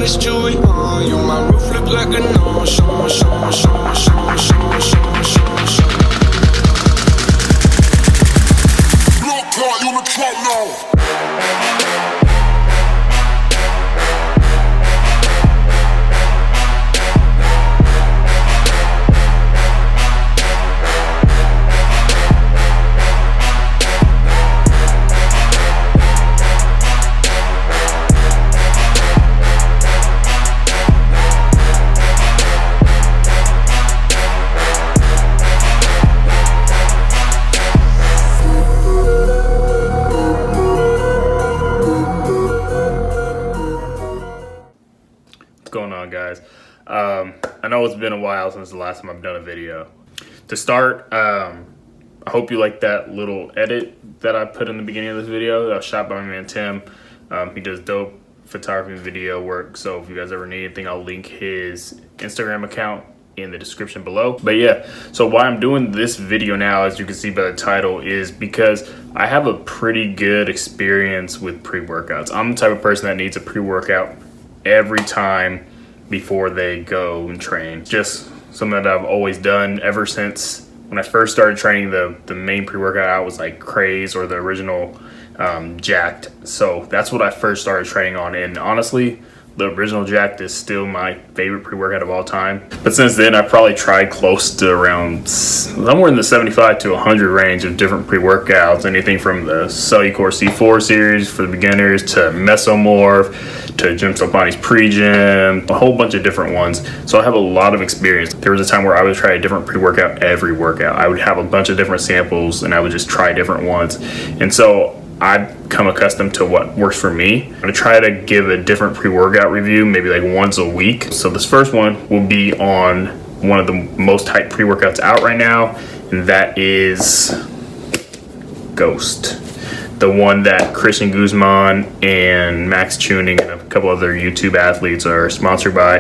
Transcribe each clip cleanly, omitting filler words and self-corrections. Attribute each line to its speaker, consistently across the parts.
Speaker 1: this jewelry on you. My roof look like a no. Show. Block clot, you on the track now.
Speaker 2: Going on, guys? I know it's been a while since the last time I've done a video. To start, I hope you like that little edit that I put in the beginning of this video. That was shot by my man Tim. He does dope photography and video work, so if you guys ever need anything, I'll link his Instagram account in the description below. But yeah, so why I'm doing this video now, as you can see by the title, is because I have a pretty good experience with pre-workouts. I'm the type of person that needs a pre-workout every time before they go and train. Just something that I've always done ever since when I first started training. The main pre-workout out was like Craze or the original Jacked. So that's what I first started training on, and honestly, the original Jacked is still my favorite pre-workout of all time. But since then, I've probably tried close to around somewhere in the 75 to 100 range of different pre-workouts. Anything from the Cellucor C4 series for the beginners to Mesomorph to Gym Body's pre-gym, a whole bunch of different ones. So I have a lot of experience. There was a time where I would try a different pre-workout every workout. I would have a bunch of different samples and I would just try different ones. And so I've come accustomed to what works for me. I'm gonna try to give a different pre-workout review, maybe like once a week. So this first one will be on one of the most hyped pre-workouts out right now, and that is Ghost. The one that Christian Guzman and Max Tuning and a couple other YouTube athletes are sponsored by.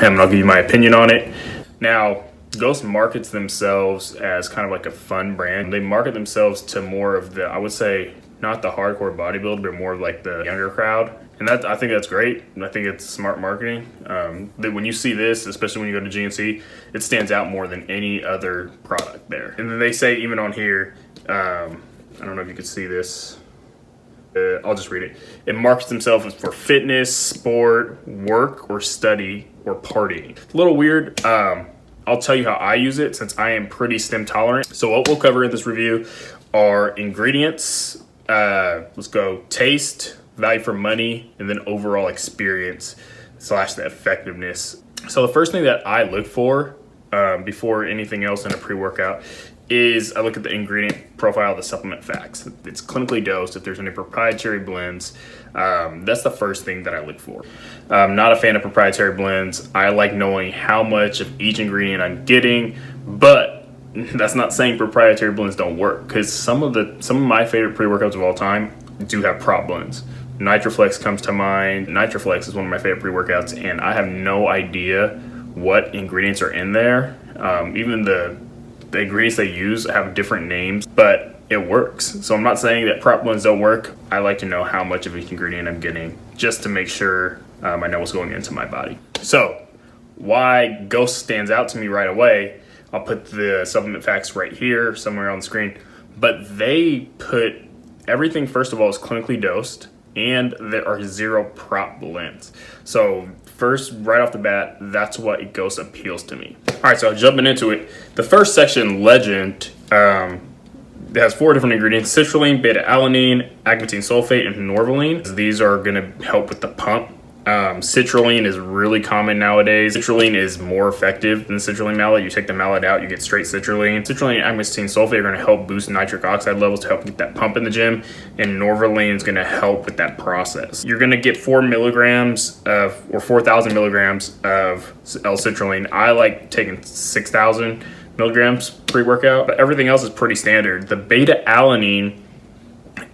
Speaker 2: And I'll give you my opinion on it. Now, Ghost markets themselves as kind of like a fun brand. They market themselves to more of the, I would say, not the hardcore bodybuilder, but more of like the younger crowd. And that, I think that's great. I think it's smart marketing. That when you see this, especially when you go to GNC, it stands out more than any other product there. And then they say, even on here, I don't know if you can see this. I'll just read it. It markets themselves as for fitness, sport, work, or study, or partying. It's a little weird. I'll tell you how I use it since I am pretty stim tolerant. So what we'll cover in this review are ingredients, let's go taste, value for money, and then overall experience / the effectiveness. So the first thing that I look for before anything else in a pre-workout is I look at the ingredient profile of the supplement facts. It's clinically dosed, if there's any proprietary blends. That's the first thing that I look for. I'm not a fan of proprietary blends. I like knowing how much of each ingredient I'm getting, but that's not saying proprietary blends don't work, because some of my favorite pre-workouts of all time do have prop blends. Nitroflex comes to mind. Nitroflex is one of my favorite pre-workouts, and I have no idea what ingredients are in there. Even the ingredients they use have different names, but it works. So I'm not saying that prop blends don't work. I like to know how much of each ingredient I'm getting just to make sure I know what's going into my body. So why Ghost stands out to me right away, I'll put the supplement facts right here somewhere on the screen, but they put everything, first of all, is clinically dosed, and there are 0 prop blends. So first, right off the bat, that's what Ghost appeals to me. All right, so jumping into it, the first section, Legend, it has 4 different ingredients: citrulline, beta-alanine, agmatine sulfate, and norvaline. These are gonna help with the pump. Citrulline is really common nowadays. Citrulline is more effective than citrulline malate. You take the malate out, you get straight citrulline. Citrulline and agmatine sulfate are gonna help boost nitric oxide levels to help get that pump in the gym, and norvaline is gonna help with that process. You're gonna get 4 milligrams of, or 4,000 milligrams of L-citrulline. I like taking 6,000 milligrams pre-workout, but everything else is pretty standard. The beta-alanine,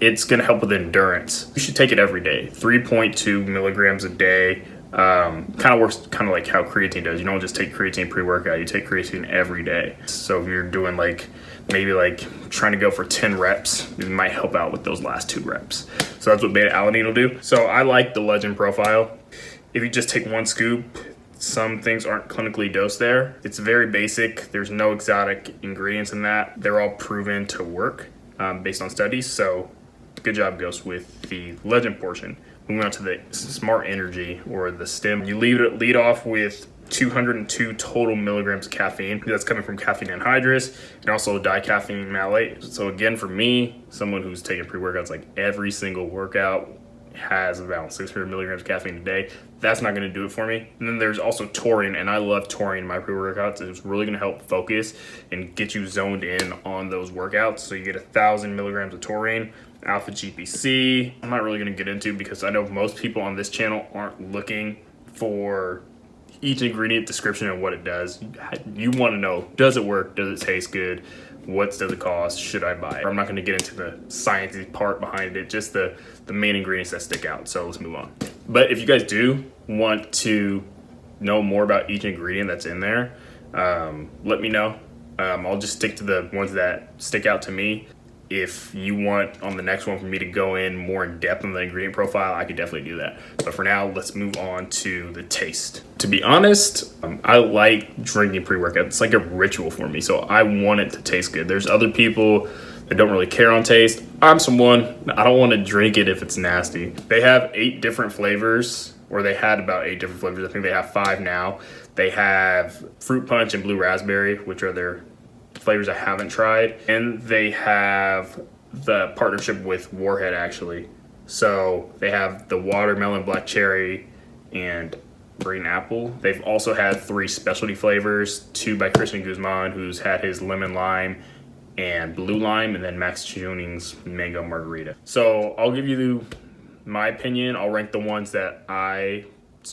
Speaker 2: it's gonna help with endurance. You should take it every day, 3.2 milligrams a day. Kind of works kind of like how creatine does. You don't just take creatine pre-workout, you take creatine every day. So if you're doing like, maybe like trying to go for 10 reps, it might help out with those last 2 reps. So that's what beta-alanine will do. So I like the Legend profile. if you just take one scoop, some things aren't clinically dosed there. It's very basic. There's no exotic ingredients in that. They're all proven to work based on studies. So good job, Ghost, with the legend portion. Moving on to the smart energy or the stem. You lead off with 202 total milligrams of caffeine. That's coming from caffeine anhydrous and also dicaffeine malate. So again, for me, someone who's taking pre-workouts, like every single workout has about 600 milligrams of caffeine a day. That's not going to do it for me. And then there's also taurine, and I love taurine in my pre-workouts. It's really going to help focus and get you zoned in on those workouts. So you get 1,000 milligrams of taurine. Alpha GPC, I'm not really going to get into because I know most people on this channel aren't looking for each ingredient description and what it does. You want to know, does it work? Does it taste good? What does it cost? Should I buy it? I'm not going to get into the sciencey part behind it, just the main ingredients that stick out. So let's move on. But if you guys do want to know more about each ingredient that's in there, let me know. I'll just stick to the ones that stick out to me. If you want on the next one for me to go in more in depth on the ingredient profile, I could definitely do that. But for now, let's move on to the taste. To be honest, I like drinking pre-workout. It's like a ritual for me, so I want it to taste good. There's other people that don't really care on taste. I'm someone, I don't want to drink it if it's nasty. They have 8 different flavors, or they had about 8 different flavors. I think they have 5 now. They have fruit punch and blue raspberry, which are their flavors I haven't tried, and they have the partnership with Warhead actually. So they have the watermelon, black cherry, and green apple. They've also had 3 specialty flavors, 2 by Christian Guzman, who's had his lemon lime and blue lime, and then Max Tuning's mango margarita. So I'll give you my opinion. I'll rank the ones that I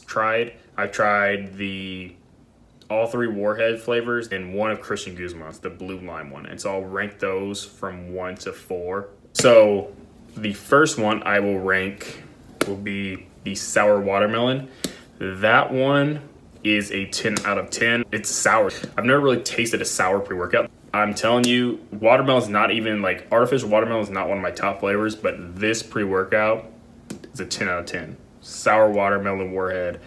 Speaker 2: tried. I've tried all 3 Warhead flavors and 1 of Christian Guzman's, the blue lime one. And so I'll rank those from 1 to 4. So the first one I will rank will be the sour watermelon. That one is a 10 out of 10. It's sour. I've never really tasted a sour pre-workout. I'm telling you, watermelon is not even like, artificial watermelon is not one of my top flavors, but this pre-workout is a 10 out of 10. Sour watermelon Warhead.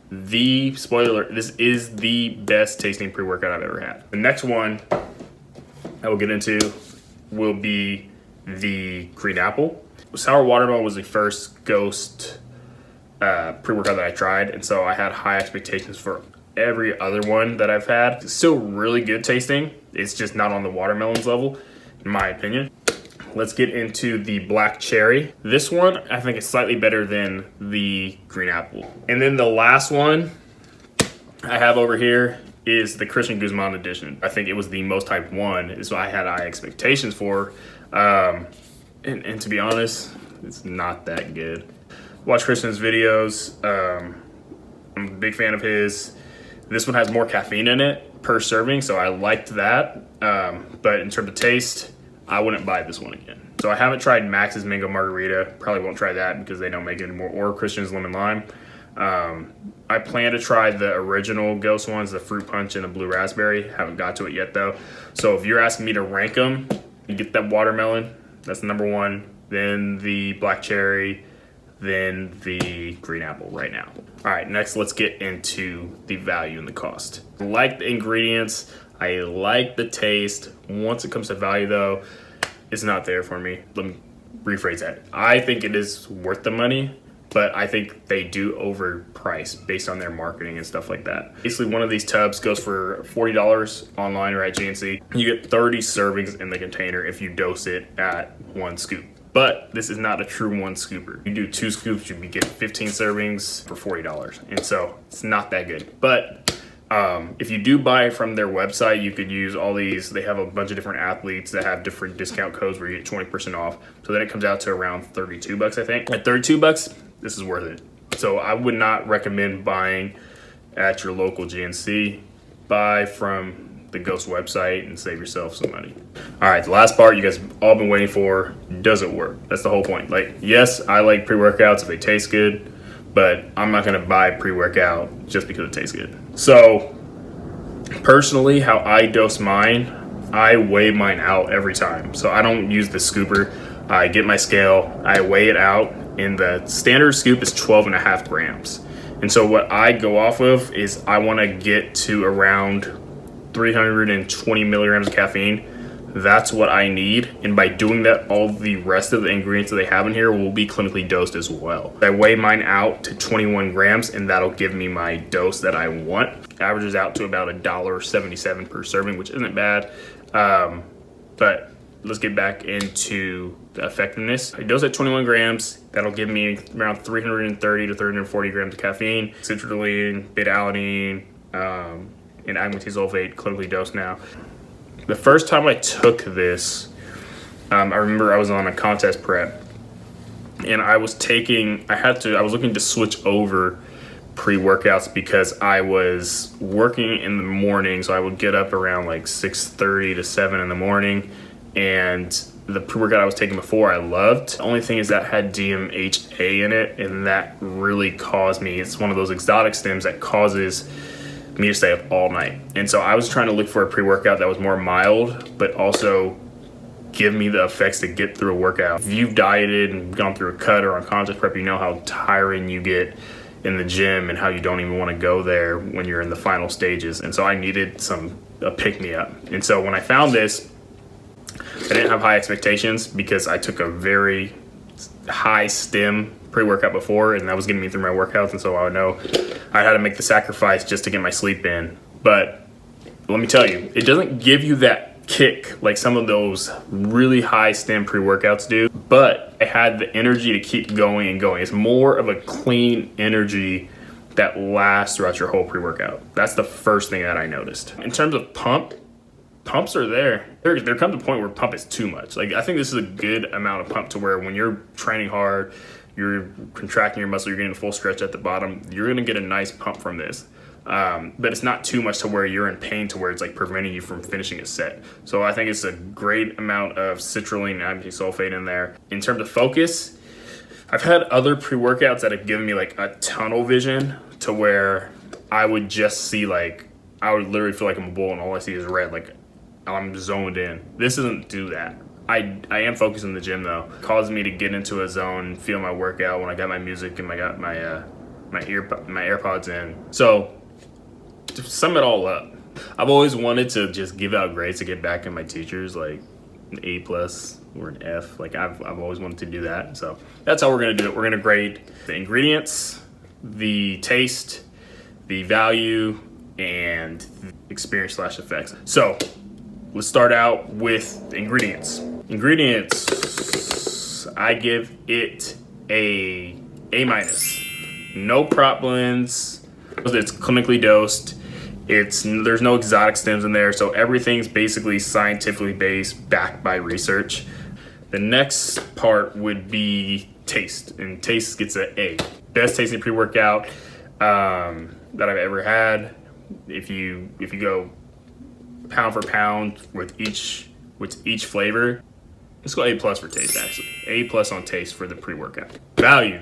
Speaker 2: Spoiler, this is the best tasting pre-workout I've ever had. The next one I will get into will be the green apple. Sour watermelon was the first Ghost pre-workout that I tried, and so I had high expectations for every other one that I've had. It's still really good tasting. It's just not on the watermelons level, in my opinion. Let's get into the black cherry. This one, I think is slightly better than the green apple. And then the last one I have over here is the Christian Guzman edition. I think it was the most hyped one, so I had high expectations for. And to be honest, it's not that good. Watch Christian's videos. I'm a big fan of his. This one has more caffeine in it per serving, so I liked that. But in terms of taste, I wouldn't buy this one again. So I haven't tried Max's mango margarita. Probably won't try that because they don't make it anymore, or Christian's lemon lime. I plan to try the original Ghost ones, the fruit punch and the blue raspberry. Haven't got to it yet though. So if you're asking me to rank them, you get that watermelon, that's number 1, then the black cherry, then the green apple right now. All right, next let's get into the value and the cost. I like the ingredients, I like the taste. Once it comes to value though, it's not there for me. Let me rephrase that. I think it is worth the money, but I think they do overprice based on their marketing and stuff like that. Basically, one of these tubs goes for $40 online or at GNC. You get 30 servings in the container if you dose it at 1 scoop. But this is not a true 1 scooper. You do 2 scoops, you'd be getting 15 servings for $40. And so it's not that good. But if you do buy from their website, you could use all these. They have a bunch of different athletes that have different discount codes where you get 20% off. So then it comes out to around 32 bucks, I think. At 32 bucks, this is worth it. So I would not recommend buying at your local GNC. Buy from the Ghost website and save yourself some money. All right, the last part you guys have all been waiting for. Does it work? That's the whole point. Like, yes, I like pre-workouts if they taste good, but I'm not gonna buy pre-workout just because it tastes good. So personally, how I dose mine, I weigh mine out every time. So I don't use the scooper. I get my scale, I weigh it out, and the standard scoop is 12.5 grams. And so what I go off of is I want to get to around 320 milligrams of caffeine. That's what I need, and by doing that, all the rest of the ingredients that they have in here will be clinically dosed as well. I weigh mine out to 21 grams, and that'll give me my dose that I want. Averages out to about $1.77 per serving, which isn't bad. But let's get back into the effectiveness. I dose at 21 grams. That'll give me around 330 to 340 grams of caffeine, citrulline, beta-alanine, and agmatine clinically dosed now. The first time I took this, I remember I was on a contest prep, and I was looking to switch over pre-workouts because I was working in the morning, so I would get up around like 6:30 to 7 in the morning, and the pre-workout I was taking before I loved. The only thing is that had DMHA in it, and that really caused me, it's one of those exotic stems that causes me to stay up all night. And so I was trying to look for a pre-workout that was more mild, but also give me the effects to get through a workout. If you've dieted and gone through a cut or on contest prep, you know how tiring you get in the gym and how you don't even want to go there when you're in the final stages. And so I needed a pick-me-up. And so when I found this, I didn't have high expectations because I took a very high stem pre-workout before, and that was getting me through my workouts, and so I know I had to make the sacrifice just to get my sleep in. But let me tell you, it doesn't give you that kick like some of those really high stem pre-workouts do, but I had the energy to keep going and going. It's more of a clean energy that lasts throughout your whole pre-workout. That's the first thing that I noticed. In terms of pumps are there. There comes a point where pump is too much. Like, I think this is a good amount of pump to where when you're training hard, you're contracting your muscle, you're getting a full stretch at the bottom, you're gonna get a nice pump from this. But it's not too much to where you're in pain to where it's like preventing you from finishing a set. So I think it's a great amount of citrulline and agmatine in there. In terms of focus, I've had other pre-workouts that have given me like a tunnel vision to where I would just see I would literally feel like I'm a bull and all I see is red, like I'm zoned in. This doesn't do that. I am focused in the gym though. It causes me to get into a zone, feel my workout when I got my music and I got my AirPods in. So to sum it all up, I've always wanted to just give out grades to get back at my teachers, like an A+ or an F. Like I've always wanted to do that. So that's how we're gonna do it. We're gonna grade the ingredients, the taste, the value, and the experience/effects. So let's start out with the ingredients. Ingredients, I give it A-. No prop blends. It's clinically dosed. There's no exotic stems in there, so everything's basically scientifically based, backed by research. The next part would be taste, and taste gets an A. Best tasting pre-workout that I've ever had. If you go pound for pound with each flavor, let's go A+ for taste. Actually, A+ on taste for the pre-workout. Value.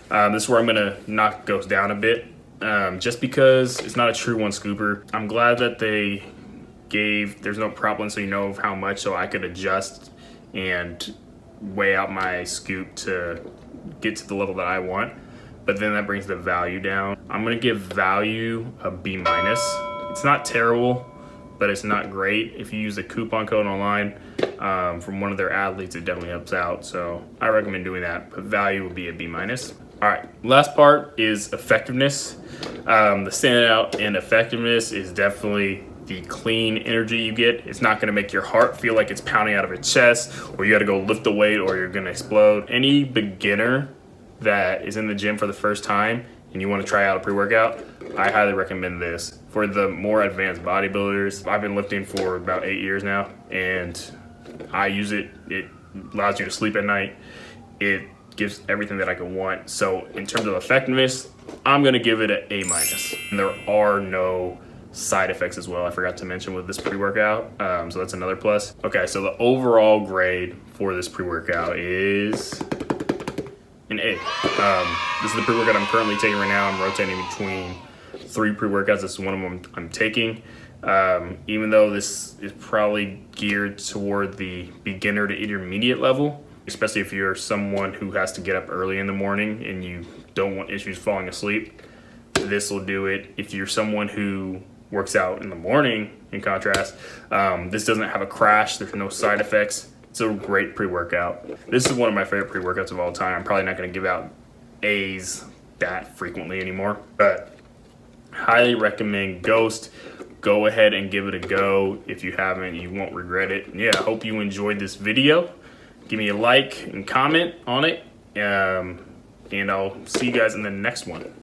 Speaker 2: This is where I'm gonna knock goes down a bit, just because it's not a true one scooper. I'm glad that there's no problem, so you know of how much, so I could adjust and weigh out my scoop to get to the level that I want. But then that brings the value down. I'm gonna give value a B-. It's not terrible, but it's not great. If you use the coupon code online from one of their athletes, it definitely helps out. So I recommend doing that, but value will be a B-. All right, last part is effectiveness. The standout in effectiveness is definitely the clean energy you get. It's not gonna make your heart feel like it's pounding out of its chest, or you gotta go lift the weight or you're gonna explode. Any beginner that is in the gym for the first time and you wanna try out a pre-workout, I highly recommend this. For the more advanced bodybuilders, I've been lifting for about 8 years now, and I use it. It allows you to sleep at night. It gives everything that I could want. So in terms of effectiveness, I'm gonna give it an A-. And there are no side effects as well, I forgot to mention with this pre-workout, so that's another plus. Okay, so the overall grade for this pre-workout is an A. This is the pre-workout I'm currently taking right now. I'm rotating between 3 pre-workouts. This is one of them I'm taking. Even though this is probably geared toward the beginner to intermediate level, especially if you're someone who has to get up early in the morning and you don't want issues falling asleep. This will do it. If you're someone who works out in the morning, in contrast, this doesn't have a crash. There's no side effects. It's a great pre-workout. This is one of my favorite pre-workouts of all time. I'm probably not going to give out A's that frequently anymore, but highly recommend Ghost. Go ahead and give it a go. If you haven't, you won't regret it. Yeah, I hope you enjoyed this video. Give me a like and comment on it, and I'll see you guys in the next one.